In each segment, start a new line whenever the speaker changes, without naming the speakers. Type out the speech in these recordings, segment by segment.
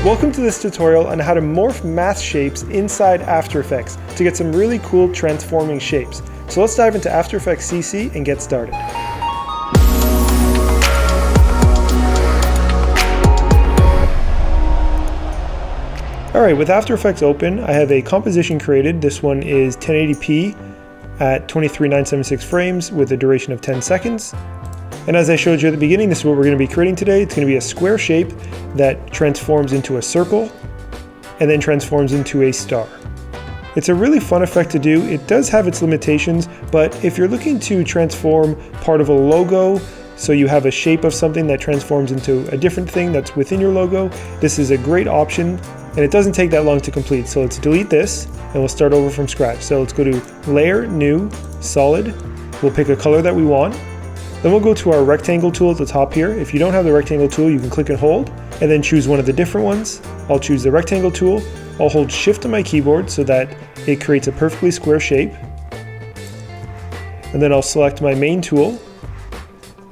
Welcome to this tutorial on how to morph mask shapes inside After Effects to get some really cool transforming shapes. So let's dive into After Effects CC and get started. Alright, with After Effects open, I have a composition created. This one is 1080p at 23,976 frames with a duration of 10 seconds. And as I showed you at the beginning, this is what we're going to be creating today. It's going to be a square shape that transforms into a circle and then transforms into a star. It's a really fun effect to do. It does have its limitations, but if you're looking to transform part of a logo, so you have a shape of something that transforms into a different thing that's within your logo, this is a great option, and it doesn't take that long to complete. So let's delete this and we'll start over from scratch. So let's go to Layer, New, Solid. We'll pick a color that we want. Then we'll go to our rectangle tool at the top here. If you don't have the rectangle tool, you can click and hold and then choose one of the different ones. I'll choose the rectangle tool. I'll hold Shift on my keyboard so that it creates a perfectly square shape. And then I'll select my main tool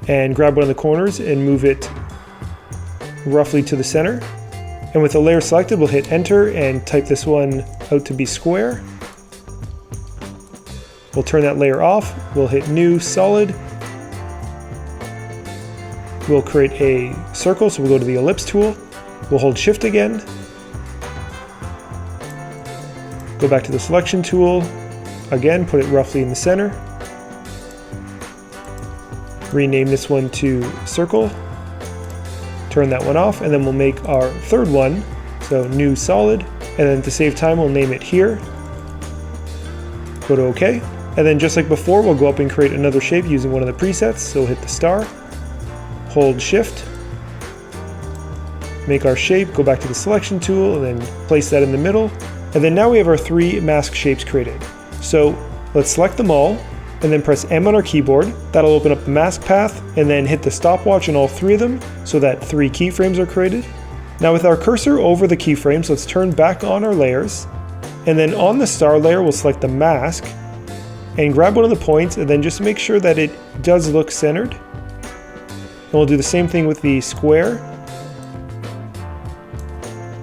and grab one of the corners and move it roughly to the center. And with the layer selected, we'll hit Enter and type this one out to be square. We'll turn that layer off. We'll hit New, Solid. We'll create a circle, so we'll go to the ellipse tool. We'll hold Shift again. Go back to the selection tool. Again, put it roughly in the center. Rename this one to Circle. Turn that one off, and then we'll make our third one. So New, Solid. And then to save time, we'll name it here. Go to OK. And then just like before, we'll go up and create another shape using one of the presets. So we'll hit the star. Hold Shift, make our shape, go back to the selection tool, and then place that in the middle. And then now we have our three mask shapes created. So let's select them all, and then press M on our keyboard. That'll open up the mask path, and then hit the stopwatch on all three of them, so that 3 keyframes are created. Now with our cursor over the keyframes, let's turn back on our layers, and then on the star layer, we'll select the mask, and grab one of the points, and then just make sure that it does look centered. And we'll do the same thing with the square.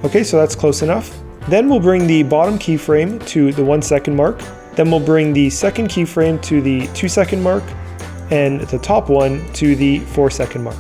Okay, so that's close enough. Then we'll bring the bottom keyframe to the 1 second mark. Then we'll bring the second keyframe to the 2 second mark, and the top one to the 4 second mark.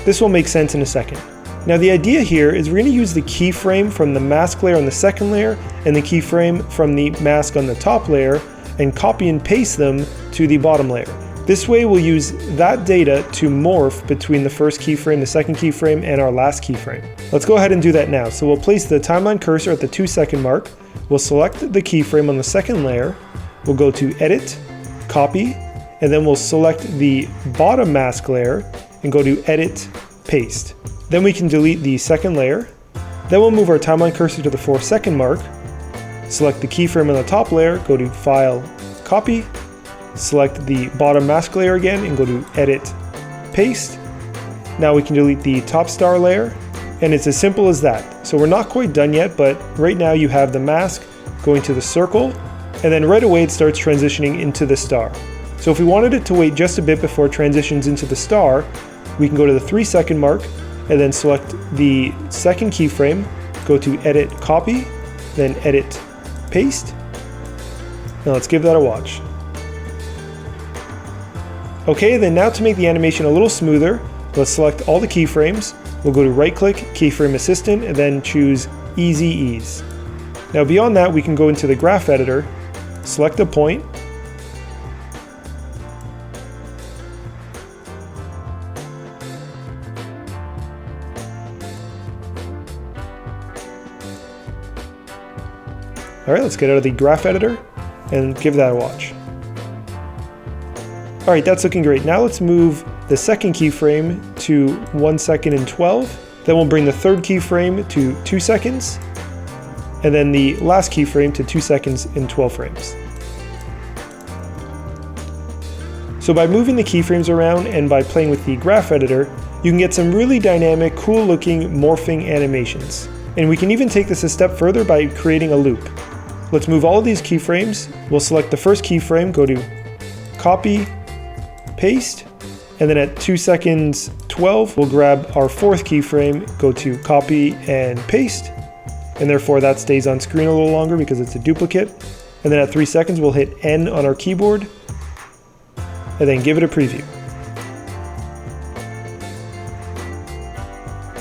This will make sense in a second. Now the idea here is we're going to use the keyframe from the mask layer on the second layer and the keyframe from the mask on the top layer and copy and paste them to the bottom layer. This way we'll use that data to morph between the first keyframe, the second keyframe, and our last keyframe. Let's go ahead and do that now. So we'll place the timeline cursor at the 2 second mark. We'll select the keyframe on the second layer. We'll go to Edit, Copy, and then we'll select the bottom mask layer and go to Edit, Paste. Then we can delete the second layer. Then we'll move our timeline cursor to the 4 second mark. Select the keyframe on the top layer, go to File, Copy. Select the bottom mask layer again and go to Edit, Paste. Now we can delete the top star layer, and it's as simple as that. So we're not quite done yet, but right now you have the mask going to the circle, and then right away it starts transitioning into the star. So if we wanted it to wait just a bit before it transitions into the star, we can go to the 3 second mark and then select the second keyframe, go to Edit, Copy, then Edit, Paste. Now let's give that a watch. Okay, then now to make the animation a little smoother, let's select all the keyframes. We'll go to right-click, Keyframe Assistant, and then choose Easy Ease. Now beyond that, we can go into the graph editor, select a point, Alright, let's get out of the graph editor and give that a watch. Alright, that's looking great. Now let's move the second keyframe to 1 second and 12. Then we'll bring the third keyframe to 2 seconds. And then the last keyframe to 2 seconds and 12 frames. So by moving the keyframes around and by playing with the graph editor, you can get some really dynamic, cool looking morphing animations. And we can even take this a step further by creating a loop. Let's move all of these keyframes. We'll select the first keyframe, go to Copy, Paste, And then at 2 seconds 12, we'll grab our fourth keyframe, go to copy and paste, and therefore that stays on screen a little longer because it's a duplicate. And then at 3 seconds, we'll hit N on our keyboard, and then give it a preview.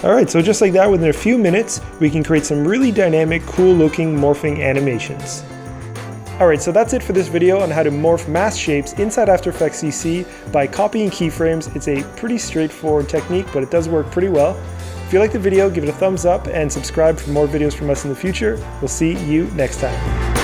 Alright, so just like that, within a few minutes, we can create some really dynamic, cool looking morphing animations. Alright, so that's it for this video on how to morph mask shapes inside After Effects CC by copying keyframes. It's a pretty straightforward technique, but it does work pretty well. If you liked the video, give it a thumbs up and subscribe for more videos from us in the future. We'll see you next time.